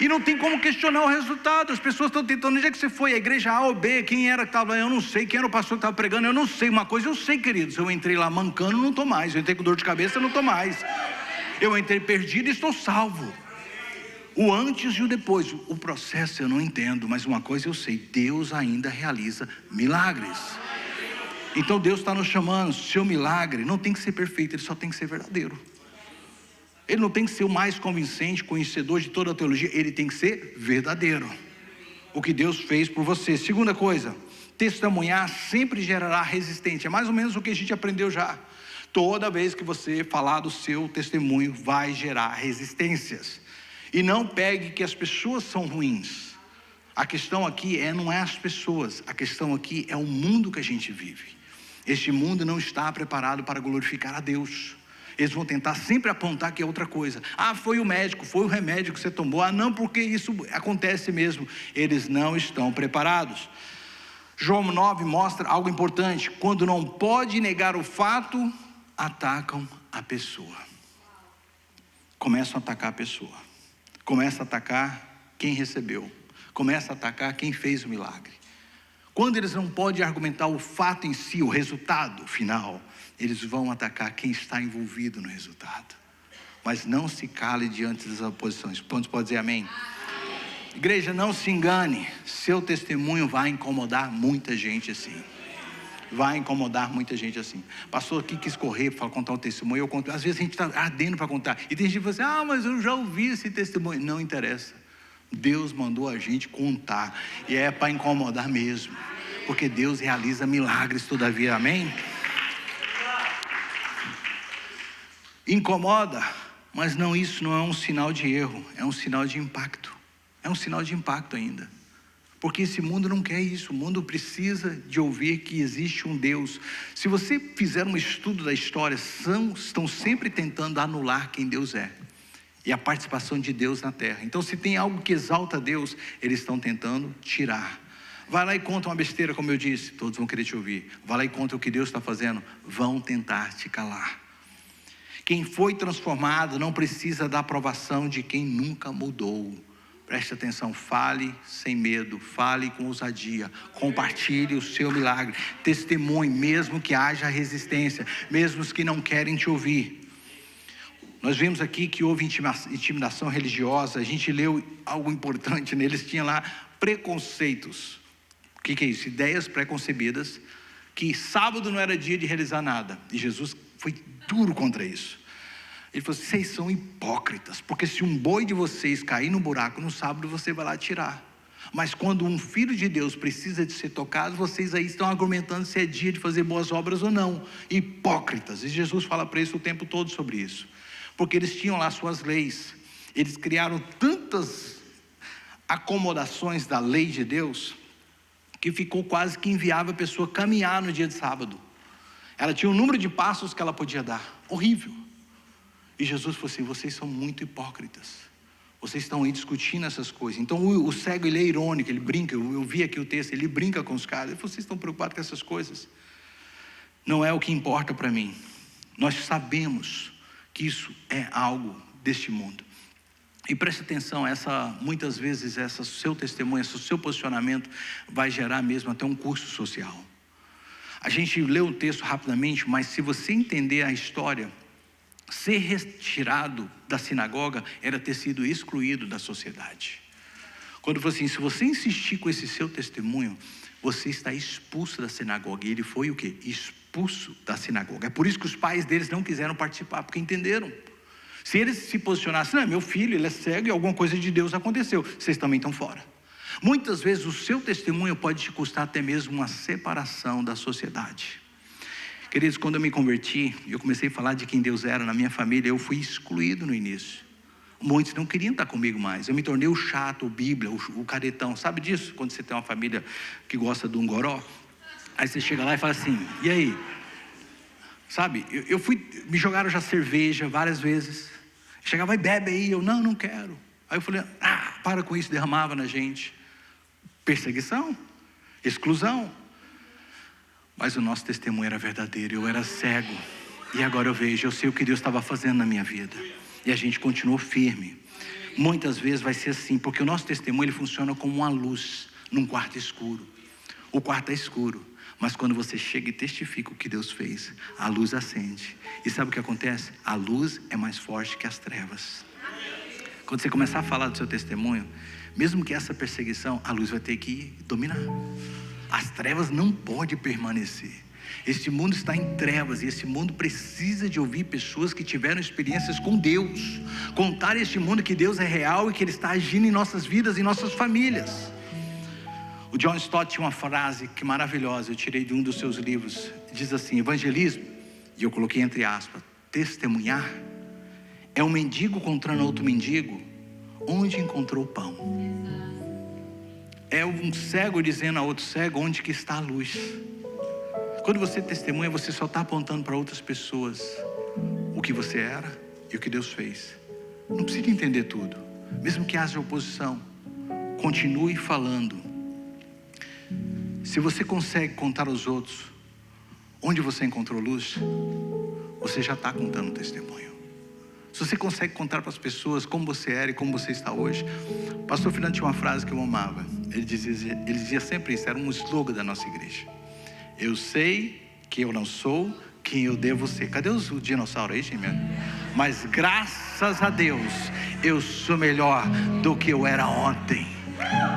E não tem como questionar o resultado. As pessoas estão tentando, onde é que você foi? A igreja A ou B? Quem era que estava lá? Eu não sei. Quem era o pastor que estava pregando? Eu não sei. Uma coisa eu sei, queridos. Eu entrei lá mancando, não estou mais. Eu entrei com dor de cabeça, não estou mais. Eu entrei perdido e estou salvo. O antes e o depois. O processo eu não entendo, mas uma coisa eu sei. Deus ainda realiza milagres. Então Deus está nos chamando. Seu milagre não tem que ser perfeito, ele só tem que ser verdadeiro. Ele não tem que ser o mais convincente, conhecedor de toda a teologia. Ele tem que ser verdadeiro. O que Deus fez por você. Segunda coisa, testemunhar sempre gerará resistência. É mais ou menos o que a gente aprendeu já. Toda vez que você falar do seu testemunho, vai gerar resistências. E não pegue que as pessoas são ruins. A questão aqui não é as pessoas. A questão aqui é o mundo que a gente vive. Este mundo não está preparado para glorificar a Deus. Eles vão tentar sempre apontar que é outra coisa. Foi o médico, foi o remédio que você tomou. Não, porque isso acontece mesmo. Eles não estão preparados. João 9 mostra algo importante. Quando não pode negar o fato, atacam a pessoa. Começam a atacar a pessoa. Começam a atacar quem recebeu. Começam a atacar quem fez o milagre. Quando eles não podem argumentar o fato em si, o resultado final, eles vão atacar quem está envolvido no resultado. Mas não se cale diante das oposições. Quantos podem dizer amém? Igreja, não se engane. Seu testemunho vai incomodar muita gente assim. Vai incomodar muita gente assim. Pastor aqui quis correr para contar um testemunho. Eu conto. Às vezes a gente está ardendo para contar. E tem gente que fala assim, mas eu já ouvi esse testemunho. Não interessa. Deus mandou a gente contar. E é para incomodar mesmo. Porque Deus realiza milagres todavia. Amém? Incomoda, mas não, isso não é um sinal de erro, é um sinal de impacto. É um sinal de impacto ainda. Porque esse mundo não quer isso, o mundo precisa de ouvir que existe um Deus. Se você fizer um estudo da história, estão sempre tentando anular quem Deus é. E a participação de Deus na terra. Então se tem algo que exalta Deus, eles estão tentando tirar. Vai lá e conta uma besteira, como eu disse, todos vão querer te ouvir. Vai lá e conta o que Deus está fazendo, vão tentar te calar. Quem foi transformado não precisa da aprovação de quem nunca mudou. Preste atenção, fale sem medo, fale com ousadia, compartilhe o seu milagre, testemunhe, mesmo que haja resistência, mesmo os que não querem te ouvir. Nós vimos aqui que houve intimidação religiosa, a gente leu algo importante neles, tinha lá preconceitos. O que é isso? Ideias preconcebidas, que sábado não era dia de realizar nada, e Jesus foi duro contra isso. Ele falou, vocês são hipócritas, porque se um boi de vocês cair no buraco no sábado, você vai lá tirar. Mas quando um filho de Deus precisa de ser tocado, vocês aí estão argumentando se é dia de fazer boas obras ou não. Hipócritas. E Jesus fala para isso o tempo todo sobre isso. Porque eles tinham lá suas leis. Eles criaram tantas acomodações da lei de Deus, que ficou quase que inviável a pessoa caminhar no dia de sábado. Ela tinha um número de passos que ela podia dar. Horrível. E Jesus falou assim, vocês são muito hipócritas. Vocês estão aí discutindo essas coisas. Então o cego, ele é irônico, ele brinca. Eu vi aqui o texto, ele brinca com os caras. Ele falou, vocês estão preocupados com essas coisas. não é o que importa para mim. Nós sabemos que isso é algo deste mundo. E preste atenção, muitas vezes esse seu testemunho, esse seu posicionamento vai gerar mesmo até um custo social. A gente leu o texto rapidamente, mas se você entender a história, ser retirado da sinagoga era ter sido excluído da sociedade. Quando falou assim, se você insistir com esse seu testemunho, você está expulso da sinagoga. E ele foi o quê? Expulso da sinagoga. É por isso que os pais deles não quiseram participar, porque entenderam. Se eles se posicionassem, não, meu filho, ele é cego e alguma coisa de Deus aconteceu, vocês também estão fora. Muitas vezes o seu testemunho pode te custar até mesmo uma separação da sociedade. Queridos, quando eu me converti, eu comecei a falar de quem Deus era na minha família, eu fui excluído no início. Muitos não queriam estar comigo mais. Eu me tornei o chato, o bíblia, o caretão. Sabe disso? Quando você tem uma família que gosta de um goró, aí você chega lá e fala assim, e aí? Sabe, me jogaram já cerveja várias vezes. Chegava e bebe aí, eu não quero. Aí eu falei, para com isso, derramava na gente. Perseguição, exclusão. Mas o nosso testemunho era verdadeiro, eu era cego. E agora eu vejo, eu sei o que Deus estava fazendo na minha vida. E a gente continuou firme. Muitas vezes vai ser assim, porque o nosso testemunho ele funciona como uma luz num quarto escuro. O quarto é escuro, mas quando você chega e testifica o que Deus fez, a luz acende. E sabe o que acontece? A luz é mais forte que as trevas. Quando você começar a falar do seu testemunho, mesmo que essa perseguição, a luz vai ter que dominar. As trevas não podem permanecer. Este mundo está em trevas e esse mundo precisa de ouvir pessoas que tiveram experiências com Deus. Contar a este mundo que Deus é real e que Ele está agindo em nossas vidas e em nossas famílias. O John Stott tinha uma frase que maravilhosa, eu tirei de um dos seus livros. Diz assim, evangelismo, e eu coloquei entre aspas, testemunhar, é um mendigo contando outro mendigo, onde encontrou pão. É um cego dizendo a outro cego, onde que está a luz. Quando você testemunha, você só está apontando para outras pessoas o que você era e o que Deus fez. Não precisa entender tudo. Mesmo que haja oposição, continue falando. Se você consegue contar aos outros onde você encontrou luz, você já está contando um testemunho. Se você consegue contar para as pessoas como você era e como você está hoje. O pastor Fernando tinha uma frase que eu amava. Ele dizia sempre isso, era um slogan da nossa igreja. Eu sei que eu não sou quem eu devo ser. Cadê os dinossauros aí, gente? Mas graças a Deus, eu sou melhor do que eu era ontem.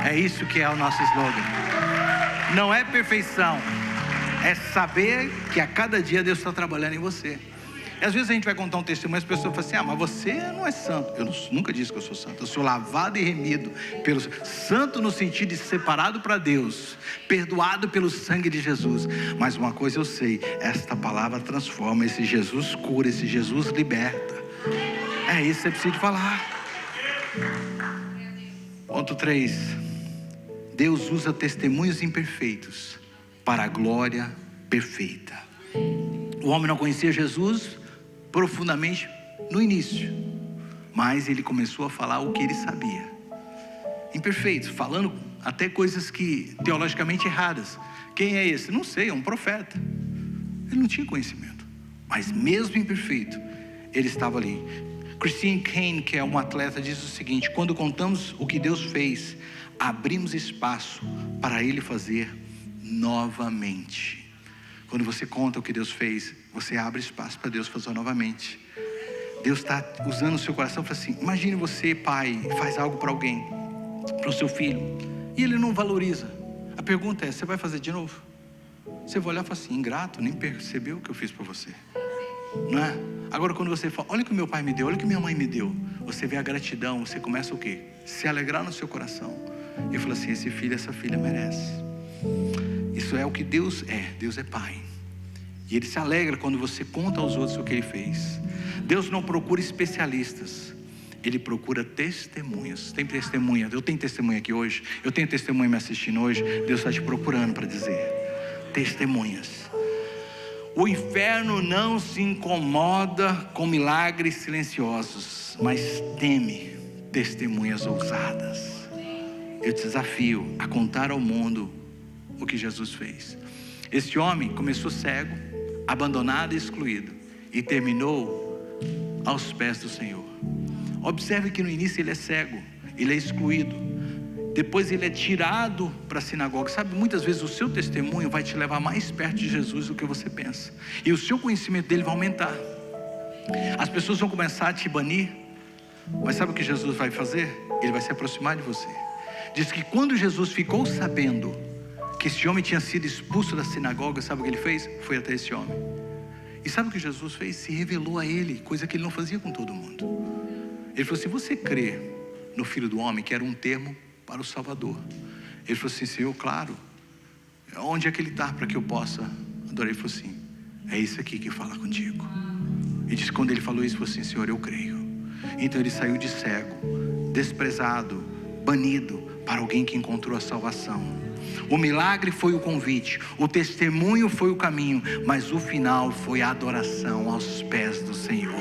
É isso que é o nosso slogan. Não é perfeição, é saber que a cada dia Deus está trabalhando em você. E às vezes a gente vai contar um testemunho e as pessoas falam assim, mas você não é santo. Eu nunca disse que eu sou santo, eu sou lavado e remido pelo santo no sentido de separado para Deus, perdoado pelo sangue de Jesus. Mas uma coisa eu sei, esta palavra transforma, esse Jesus cura, esse Jesus liberta. É isso que você precisa falar. Ponto 3. Deus usa testemunhos imperfeitos para a glória perfeita. O homem não conhecia Jesus profundamente no início, mas ele começou a falar o que ele sabia. Imperfeito, falando até coisas que teologicamente erradas. Quem é esse? Não sei, é um profeta. Ele não tinha conhecimento, mas mesmo imperfeito, ele estava ali. Christine Caine, que é uma atleta, diz o seguinte: quando contamos o que Deus fez, abrimos espaço para Ele fazer novamente. Quando você conta o que Deus fez, você abre espaço para Deus fazer novamente. Deus está usando o seu coração. Fala assim, imagine você, pai, faz algo para alguém, para o seu filho, e ele não valoriza. A pergunta é, você vai fazer de novo? Você vai olhar e falar assim, ingrato, nem percebeu o que eu fiz para você, não é? Agora quando você fala, olha o que meu pai me deu, olha o que minha mãe me deu, você vê a gratidão, você começa o quê? Se alegrar no seu coração. E fala assim, esse filho, essa filha merece. Isso é o que Deus é pai. E Ele se alegra quando você conta aos outros o que Ele fez. Deus não procura especialistas, Ele procura testemunhas. Tem testemunha, eu tenho testemunha aqui hoje, eu tenho testemunha me assistindo hoje. Deus está te procurando para dizer, testemunhas. O inferno não se incomoda com milagres silenciosos, mas teme testemunhas ousadas. Eu te desafio a contar ao mundo o que Jesus fez. Este homem começou cego, abandonado e excluído, e terminou aos pés do Senhor. Observe que no início ele é cego, ele é excluído, depois ele é tirado para a sinagoga. Sabe, muitas vezes o seu testemunho vai te levar mais perto de Jesus do que você pensa, e o seu conhecimento dele vai aumentar. As pessoas vão começar a te banir, mas sabe o que Jesus vai fazer? Ele vai se aproximar de você. Diz que quando Jesus ficou sabendo que esse homem tinha sido expulso da sinagoga, sabe o que ele fez? Foi até esse homem. E sabe o que Jesus fez? Se revelou a ele, coisa que ele não fazia com todo mundo. Ele falou assim: você crê no Filho do Homem, que era um termo para o Salvador? Ele falou assim: Senhor, claro. Onde é que ele está para que eu possa adorar? Ele falou assim: é isso aqui que fala contigo. E diz que quando ele falou isso, ele falou assim: Senhor, eu creio. Então ele saiu de cego, desprezado, banido, para alguém que encontrou a salvação. O milagre foi o convite, o testemunho foi o caminho, mas o final foi a adoração aos pés do Senhor.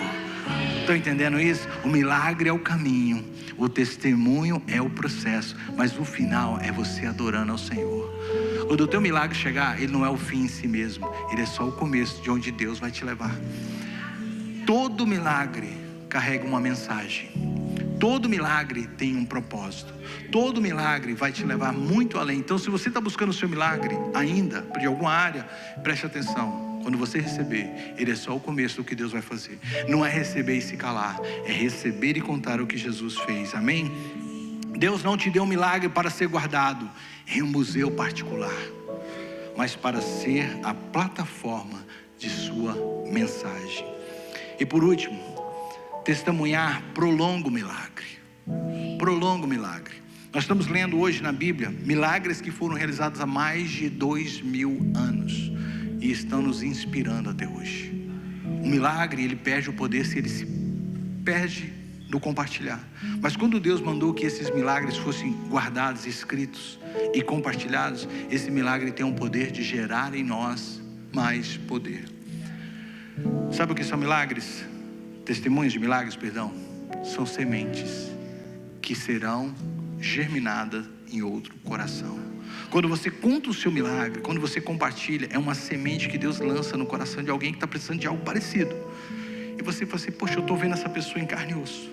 Estão entendendo isso? O milagre é o caminho, o testemunho é o processo, mas o final é você adorando ao Senhor. Quando o teu milagre chegar, ele não é o fim em si mesmo, ele é só o começo de onde Deus vai te levar. Todo milagre carrega uma mensagem. Todo milagre tem um propósito. Todo milagre vai te levar muito além. Então, se você está buscando o seu milagre ainda, de alguma área, preste atenção. Quando você receber, ele é só o começo do que Deus vai fazer. Não é receber e se calar, é receber e contar o que Jesus fez. Amém? Deus não te deu um milagre para ser guardado em um museu particular, mas para ser a plataforma de sua mensagem. E por último, testemunhar prolonga o milagre. Prolonga o milagre. Nós estamos lendo hoje na Bíblia milagres que foram realizados há mais de 2000 anos e estão nos inspirando até hoje. O milagre, ele perde o poder se ele se perde no compartilhar. Mas quando Deus mandou que esses milagres fossem guardados, escritos e compartilhados, esse milagre tem um poder de gerar em nós mais poder. Sabe o que são milagres? Testemunhos de milagres, perdão, são sementes que serão germinadas em outro coração. Quando você conta o seu milagre, quando você compartilha, é uma semente que Deus lança no coração de alguém que está precisando de algo parecido. E você fala assim: poxa, eu estou vendo essa pessoa em carne e osso,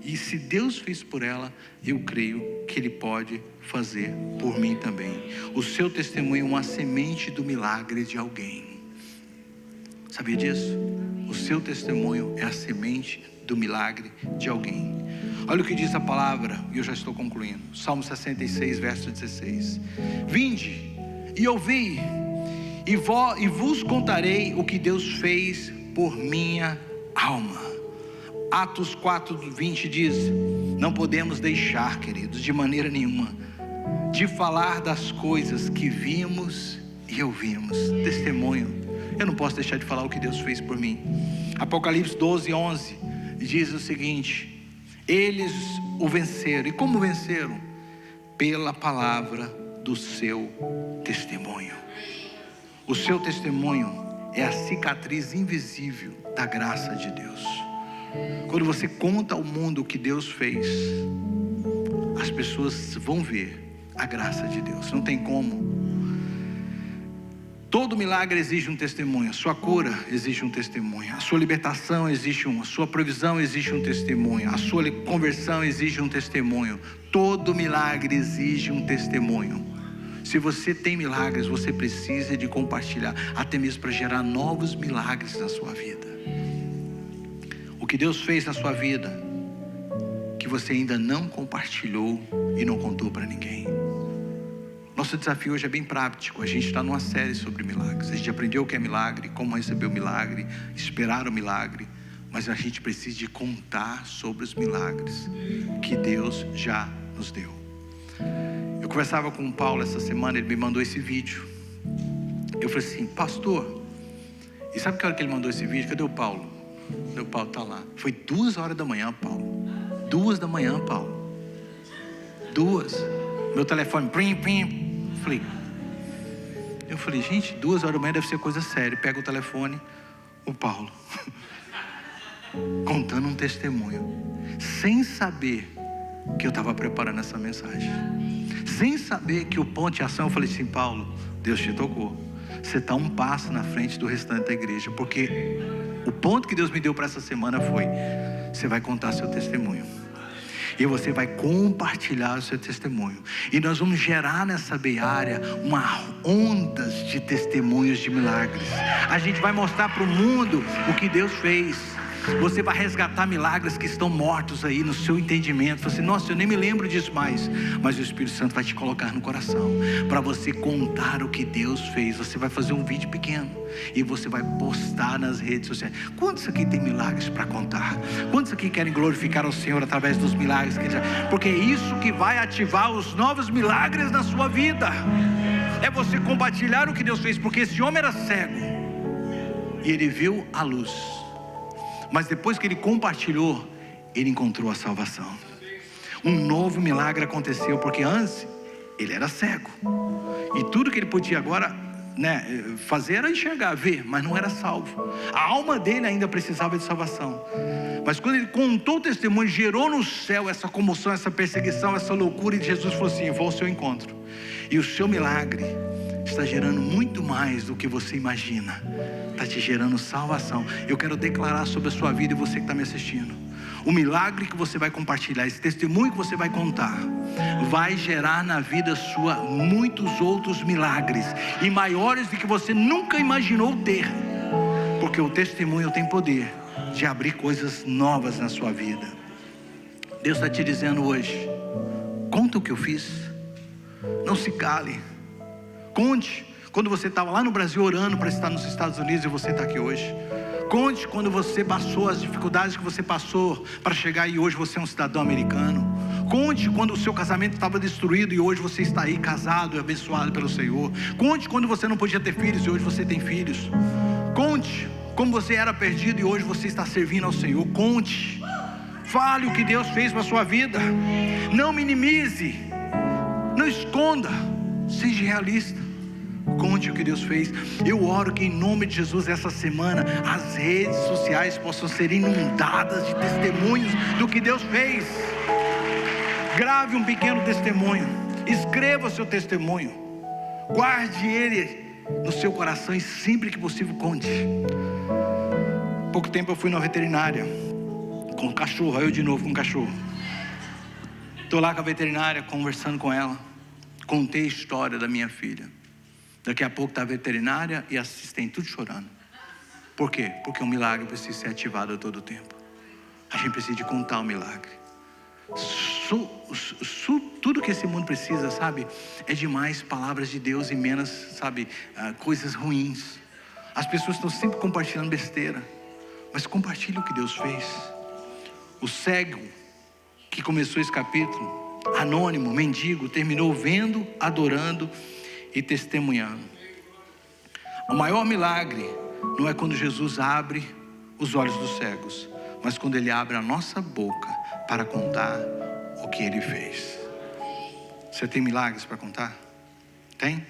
e se Deus fez por ela, eu creio que Ele pode fazer por mim também. O seu testemunho é uma semente do milagre de alguém. Sabia disso? O seu testemunho é a semente do milagre de alguém. Olha o que diz a palavra, e eu já estou concluindo. Salmo 66, verso 16. Vinde e ouvi, e vos contarei o que Deus fez por minha alma. Atos 4:20 diz: não podemos deixar, queridos, de maneira nenhuma, de falar das coisas que vimos e ouvimos. Testemunho. Eu não posso deixar de falar o que Deus fez por mim. Apocalipse 12:11 diz o seguinte: eles o venceram. E como venceram? Pela palavra do seu testemunho. O seu testemunho é a cicatriz invisível da graça de Deus. Quando você conta ao mundo o que Deus fez, as pessoas vão ver a graça de Deus. Não tem como. Todo milagre exige um testemunho. A sua cura exige um testemunho. A sua libertação exige um. A sua provisão exige um testemunho. A sua conversão exige um testemunho. Todo milagre exige um testemunho. Se você tem milagres, você precisa de compartilhar, até mesmo para gerar novos milagres na sua vida. O que Deus fez na sua vida, que você ainda não compartilhou e não contou para ninguém. Nosso desafio hoje é bem prático. A gente está numa série sobre milagres. A gente aprendeu o que é milagre, como receber o milagre, esperar o milagre. Mas a gente precisa de contar sobre os milagres que Deus já nos deu. Eu conversava com o Paulo essa semana, ele me mandou esse vídeo. Eu falei assim: pastor, e sabe que hora que ele mandou esse vídeo? Cadê o Paulo? Cadê o Paulo? Está lá. Foi 2 horas da manhã, Paulo. 2 da manhã, Paulo. 2. Meu telefone, prim. Eu falei, gente, 2 horas da manhã deve ser coisa séria. Pega o telefone, o Paulo contando um testemunho, sem saber que eu estava preparando essa mensagem, sem saber que o ponto de ação. Eu falei assim: Paulo, Deus te tocou. você está um passo na frente do restante da igreja, porque o ponto que Deus me deu para essa semana foi: você vai contar seu testemunho, e você vai compartilhar o seu testemunho, e nós vamos gerar nessa Bay Area ondas de testemunhos de milagres. A gente vai mostrar para o mundo o que Deus fez. Você vai resgatar milagres que estão mortos aí no seu entendimento. Você, nossa, eu nem me lembro disso mais. Mas o Espírito Santo vai te colocar no coração para você contar o que Deus fez. Você vai fazer um vídeo pequeno e você vai postar nas redes sociais. Quantos aqui tem milagres para contar? Quantos aqui querem glorificar ao Senhor através dos milagres que Ele já... Porque é isso que vai ativar os novos milagres na sua vida. É você compartilhar o que Deus fez. Porque esse homem era cego e ele viu a luz. Mas depois que ele compartilhou, ele encontrou a salvação. Um novo milagre aconteceu, porque antes ele era cego, e tudo que ele podia agora, fazer era enxergar, ver, mas não era salvo. A alma dele ainda precisava de salvação. Mas quando ele contou o testemunho, gerou no céu essa comoção, essa perseguição, essa loucura, e Jesus falou assim: eu vou ao seu encontro, e o seu milagre está gerando muito mais do que você imagina. Está te gerando salvação. Eu quero declarar sobre a sua vida, e você que está me assistindo, o milagre que você vai compartilhar, esse testemunho que você vai contar, vai gerar na vida sua muitos outros milagres, e maiores do que você nunca imaginou ter. Porque o testemunho tem poder de abrir coisas novas na sua vida. Deus está te dizendo hoje: conta o que eu fiz. Não se cale. Conte quando você estava lá no Brasil orando para estar nos Estados Unidos, e você está aqui hoje. Conte quando você passou as dificuldades que você passou para chegar, e hoje você é um cidadão americano. Conte quando o seu casamento estava destruído, e hoje você está aí casado e abençoado pelo Senhor. Conte quando você não podia ter filhos, e hoje você tem filhos. Conte como você era perdido, e hoje você está servindo ao Senhor. Conte. Fale o que Deus fez para a sua vida. Não minimize. Não esconda. Seja realista. Conte o que Deus fez. Eu oro que em nome de Jesus, essa semana as redes sociais possam ser inundadas de testemunhos do que Deus fez. Grave um pequeno testemunho. Escreva o seu testemunho. Guarde ele no seu coração, e sempre que possível conte. Pouco tempo eu fui na veterinária com um cachorro. Aí eu de novo com um cachorro. Estou lá com a veterinária, conversando com ela. Contei a história da minha filha. Daqui a pouco está a veterinária e a assistente tudo chorando. Por quê? Porque o milagre precisa ser ativado a todo tempo. A gente precisa de contar o milagre. Tudo que esse mundo precisa, sabe, é de mais palavras de Deus e menos, sabe, coisas ruins. As pessoas estão sempre compartilhando besteira, mas compartilhe o que Deus fez. O cego que começou esse capítulo, anônimo, mendigo, terminou vendo, adorando e testemunhando. O maior milagre não é quando Jesus abre os olhos dos cegos, mas quando Ele abre a nossa boca para contar o que Ele fez. Você tem milagres para contar? Tem?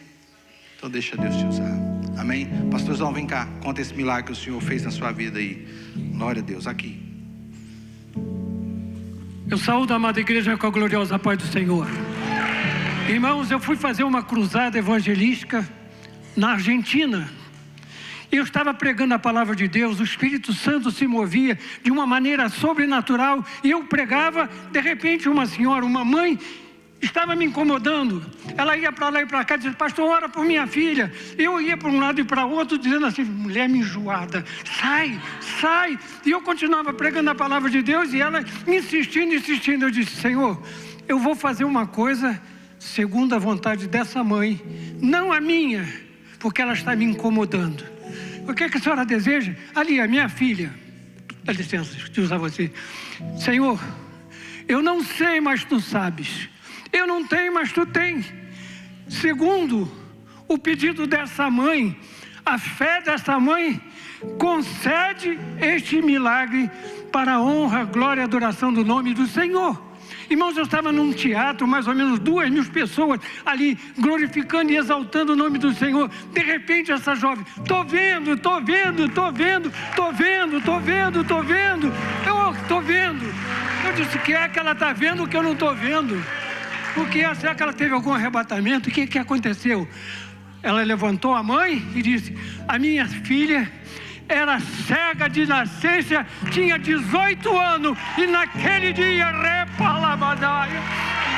Então deixa Deus te usar. Amém? Pastorzão, vem cá, conta esse milagre que o Senhor fez na sua vida aí. Glória a Deus, aqui. Eu saúdo a amada igreja com a gloriosa paz do Senhor. Irmãos, eu fui fazer uma cruzada evangelística na Argentina. Eu estava pregando a palavra de Deus, o Espírito Santo se movia de uma maneira sobrenatural, e eu pregava, de repente uma senhora, uma mãe, estava me incomodando. Ela ia para lá e para cá, dizia: pastor, ora por minha filha. Eu ia para um lado e para outro, dizendo assim: mulher enjoada, sai, sai. E eu continuava pregando a palavra de Deus, e ela insistindo. Eu disse: Senhor, eu vou fazer uma coisa segundo a vontade dessa mãe, não a minha, porque ela está me incomodando. O que é que a senhora deseja? Ali, a minha filha. Dá licença de usar você. Senhor, eu não sei, mas tu sabes. Eu não tenho, mas tu tens. Segundo o pedido dessa mãe, a fé dessa mãe, concede este milagre para a honra, glória e adoração do nome do Senhor. Irmãos, eu estava num teatro, mais ou menos 2.000 pessoas ali, glorificando e exaltando o nome do Senhor. De repente essa jovem: estou vendo. Eu disse: que é que ela está vendo que eu não estou vendo? Porque será que ela teve algum arrebatamento? O que aconteceu? ela levantou a mãe e disse: a minha filha era cega de nascença, tinha 18 anos, e naquele dia, repalabadaia,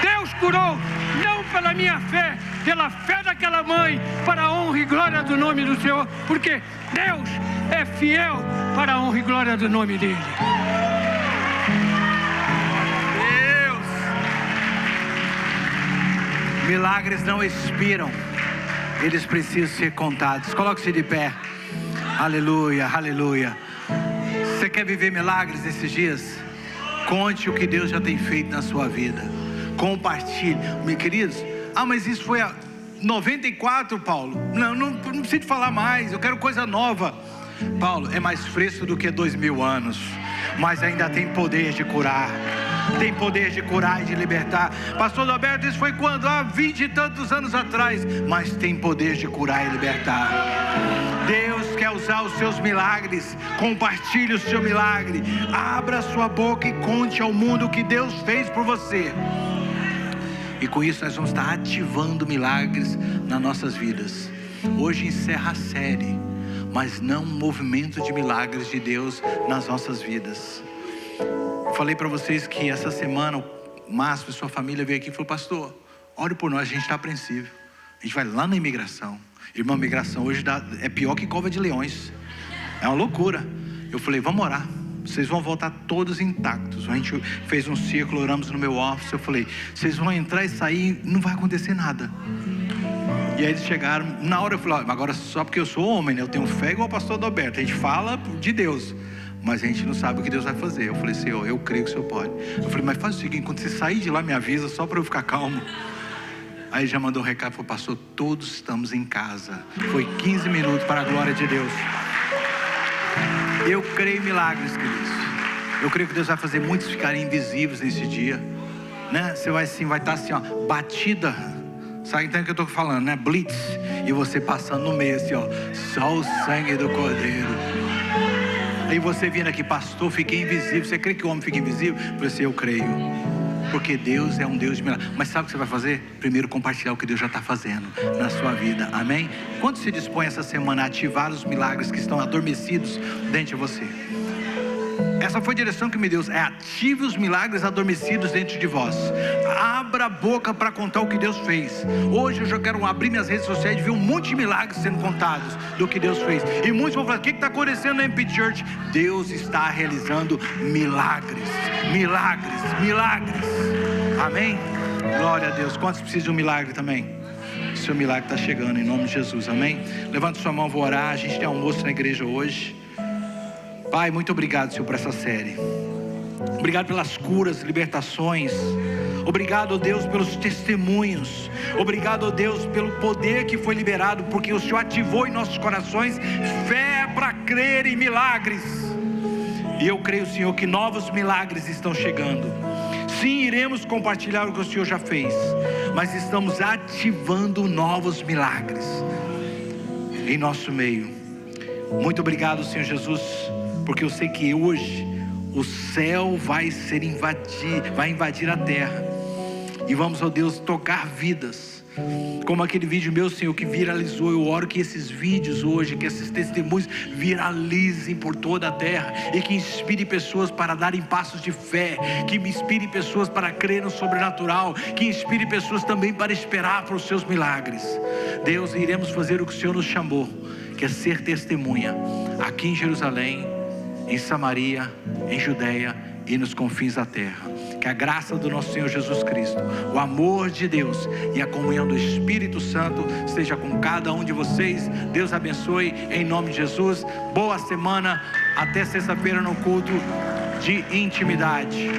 Deus curou, não pela minha fé, pela fé daquela mãe, para a honra e glória do nome do Senhor, porque Deus é fiel para a honra e glória do nome dele. Milagres não expiram, eles precisam ser contados. Coloque-se de pé. Aleluia, aleluia. Você quer viver milagres nesses dias? Conte o que Deus já tem feito na sua vida. Compartilhe. Meus queridos, mas isso foi a 94, Paulo. Não preciso falar mais, eu quero coisa nova. Paulo, é mais fresco do que 2000 anos, mas ainda tem poder de curar. Tem poder de curar e de libertar. Pastor Roberto, isso foi quando? Há 20 e tantos anos atrás. Mas tem poder de curar e libertar. Deus quer usar os seus milagres. Compartilhe o seu milagre. Abra a sua boca e conte ao mundo o que Deus fez por você. E com isso nós vamos estar ativando milagres nas nossas vidas. Hoje encerra a série, mas não um movimento de milagres de Deus nas nossas vidas. Falei para vocês que essa semana o Márcio e sua família veio aqui e falou: pastor, ore por nós, a gente está apreensivo. A gente vai lá na imigração. Irmão, a imigração hoje é pior que cova de leões. É uma loucura. Eu falei: vamos orar. Vocês vão voltar todos intactos. A gente fez um círculo, oramos no meu office. Eu falei: vocês vão entrar e sair, não vai acontecer nada. E aí eles chegaram. Na hora eu falei: agora só porque eu sou homem, né? Eu tenho fé igual o pastor Adalberto. A gente fala de Deus, mas a gente não sabe o que Deus vai fazer. Eu falei: Senhor, eu creio que o Senhor pode. Eu falei: mas faz o seguinte, quando você sair de lá me avisa, só para eu ficar calmo. Aí já mandou um recado, falou: pastor, todos estamos em casa. Foi 15 minutos para a glória de Deus. Eu creio em milagres, queridos. Eu creio que Deus vai fazer muitos ficarem invisíveis nesse dia, né? Você vai estar assim, ó, batida. Sabe então o que eu estou falando, né? Blitz. E você passando no meio assim, ó, só o sangue do Cordeiro. Aí você vindo aqui: pastor, fiquei invisível. Você crê que o homem fica invisível? Eu falei assim: eu creio, porque Deus é um Deus de milagres. Mas sabe o que você vai fazer? Primeiro compartilhar o que Deus já está fazendo na sua vida, amém? Quando se dispõe essa semana a ativar os milagres que estão adormecidos dentro de você? Essa foi a direção que me deu: ative os milagres adormecidos dentro de vós. Abra a boca para contar o que Deus fez. Hoje eu já quero abrir minhas redes sociais e ver um monte de milagres sendo contados do que Deus fez. E muitos vão falar: o que está acontecendo na MP Church? Deus está realizando milagres, milagres, milagres. Amém? Glória a Deus. Quantos precisam de um milagre também? O seu milagre está chegando em nome de Jesus, amém? Levante sua mão, vou orar. A gente tem almoço na igreja hoje. Pai, muito obrigado, Senhor, por essa série. Obrigado pelas curas, libertações. Obrigado, Deus, pelos testemunhos. Obrigado, Deus, pelo poder que foi liberado, porque o Senhor ativou em nossos corações fé para crer em milagres. E eu creio, Senhor, que novos milagres estão chegando. Sim, iremos compartilhar o que o Senhor já fez, mas estamos ativando novos milagres em nosso meio. Muito obrigado, Senhor Jesus, porque eu sei que hoje o céu vai invadir a terra, e vamos, ó Deus, tocar vidas, como aquele vídeo meu, Senhor, que viralizou. Eu oro que esses vídeos hoje, que esses testemunhos viralizem por toda a terra, e que inspire pessoas para darem passos de fé, que inspire pessoas para crer no sobrenatural, que inspire pessoas também para esperar para os seus milagres. Deus, iremos fazer o que o Senhor nos chamou, que é ser testemunha aqui em Jerusalém, em Samaria, em Judeia e nos confins da terra. Que a graça do nosso Senhor Jesus Cristo, o amor de Deus e a comunhão do Espírito Santo esteja com cada um de vocês. Deus abençoe em nome de Jesus. Boa semana, até sexta-feira no culto de intimidade.